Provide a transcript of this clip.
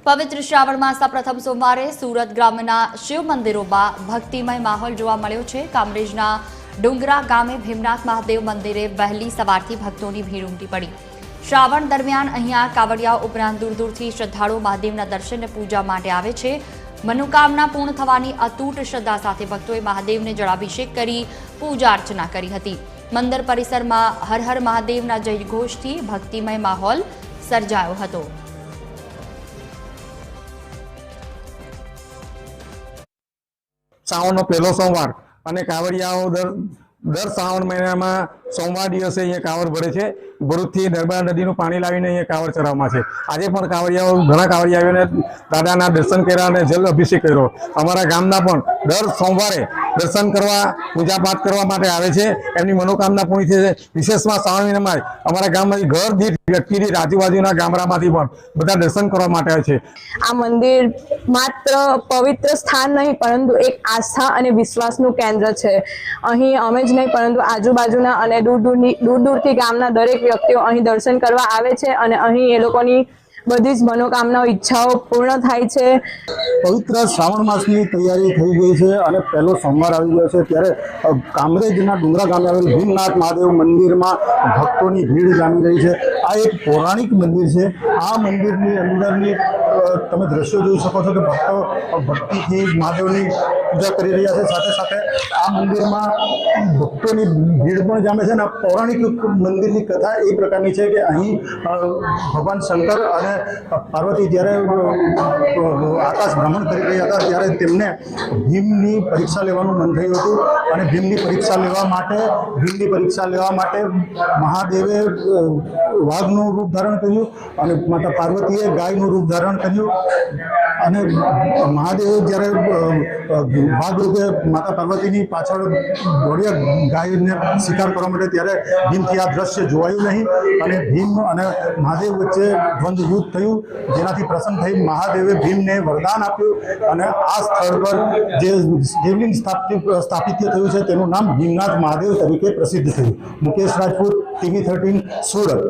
પવિત્ર શ્રાવણ માસના પ્રથમ સોમવારે સુરત ગ્રામ્યના શિવ મંદિરોમાં ભક્તિમય માહોલ જોવા મળ્યો છે। કામરેજના ડુંગરા ગામે ભીમનાથ મહાદેવ મંદિરે વહેલી સવારથી ભક્તોની ભીડ ઉમટી પડી। શ્રાવણ દરમિયાન અહીંયા કાવડિયાઓ ઉપરાંત દૂર દૂરથી શ્રદ્ધાળુઓ મહાદેવના દર્શન અને પૂજા માટે આવે છે। મનોકામના પૂર્ણ થવાની અતૂટ શ્રદ્ધા સાથે ભક્તોએ મહાદેવને જળાભિષેક કરી પૂજા અર્ચના કરી હતી। મંદિર પરિસરમાં હર હર મહાદેવના જયઘોષથી ભક્તિમય માહોલ સર્જાયો હતો। શ્રાવણનો પહેલો સોમવાર અને કાવડિયાઓ દર શ્રાવણ મહિનામાં સોમવાર દિવસે અહીંયા કાવડ ભરે છે। ભરૂચથી નર્મદા નદીનું પાણી લાવીને અહીંયા કાવડ ચડાવવામાં છે। આજે પણ કાવડિયાઓ ઘણા કાવડિયાઓને દાદાના દર્શન કર્યા અને જલ અભિષેક કર્યો। અમારા ગામના પણ દર સોમવારે દર્શન કરવા પૂજા પાઠ કરવા માટે આવે છે। એમની મનોકામના પૂરી થાય છે। વિશેષમાં શ્રાવણ મહિનામાં અમારા ગામમાંથી ઘર દીઠ વ્યક્તિ દીઠ આજુબાજુના ગામડામાંથી પણ બધા દર્શન કરવા માટે આવે છે। આ મંદિર માત્ર પવિત્ર સ્થાન નહીં પરંતુ એક આસ્થા અને વિશ્વાસનું કેન્દ્ર છે। અહીં અમે જ નહીં પરંતુ આજુબાજુના અને દૂર દૂરથી ગામના દરેક વ્યક્તિઓ અહીં દર્શન કરવા આવે છે અને અહીં એ લોકોની બધી જ મનોકામનાઓ ઈચ્છાઓ પૂર્ણ થાય છે। પવિત્ર શ્રાવણ માસની તૈયારી થઈ ગઈ છે અને પહેલો સોમવાર આવી ગયો છે ત્યારે કામરેજના ડુંગરા ગામે આવેલ ભીમનાથ મહાદેવ મંદિરમાં ભક્તોની ભીડ જામી રહી છે। આ એક પૌરાણિક મંદિર છે। આ મંદિરની અંદરની તમે દ્રશ્યો જોઈ શકો છો કે ભક્તો ભક્તિથી મહાદેવની પૂજા કરી રહ્યા છે। સાથે સાથે આ મંદિરમાં ભક્તોની ભીડ પણ જામે છે અને આ પૌરાણિક મંદિરની કથા એ પ્રકારની છે કે અહીં ભગવાન શંકર અને પાર્વતી જ્યારે આકાશ ભ્રમણ કરી રહ્યા હતા ત્યારે તેમને ભીમની પરીક્ષા લેવાનું મન થયું હતું અને ભીમની પરીક્ષા લેવા માટે મહાદેવે વાઘનું રૂપ ધારણ કર્યું અને માતા પાર્વતીએ ગાયનું રૂપ ધારણ કર્યું અને મહાદેવે જ્યારે વાઘ રૂપે માતા પાર્વતીની પાછળ દોડ્યા ગાયને શિકાર કરવા માટે ત્યારે ભીમથી આ દ્રશ્ય જોવાયું નહીં અને ભીમ અને મહાદેવ વચ્ચે દ્વંદ્વ યુદ્ધ થયું, જેનાથી પ્રસન્ન થઈ મહાદેવે ભીમને વરદાન આપ્યું અને આ સ્થળ પર જે શિવલિંગ સ્થાપિત થયું છે તેનું નામ ભીમનાથ મહાદેવ તરીકે પ્રસિદ્ધ થયું। મુકેશ રાજપૂત, TV 13 સુરત।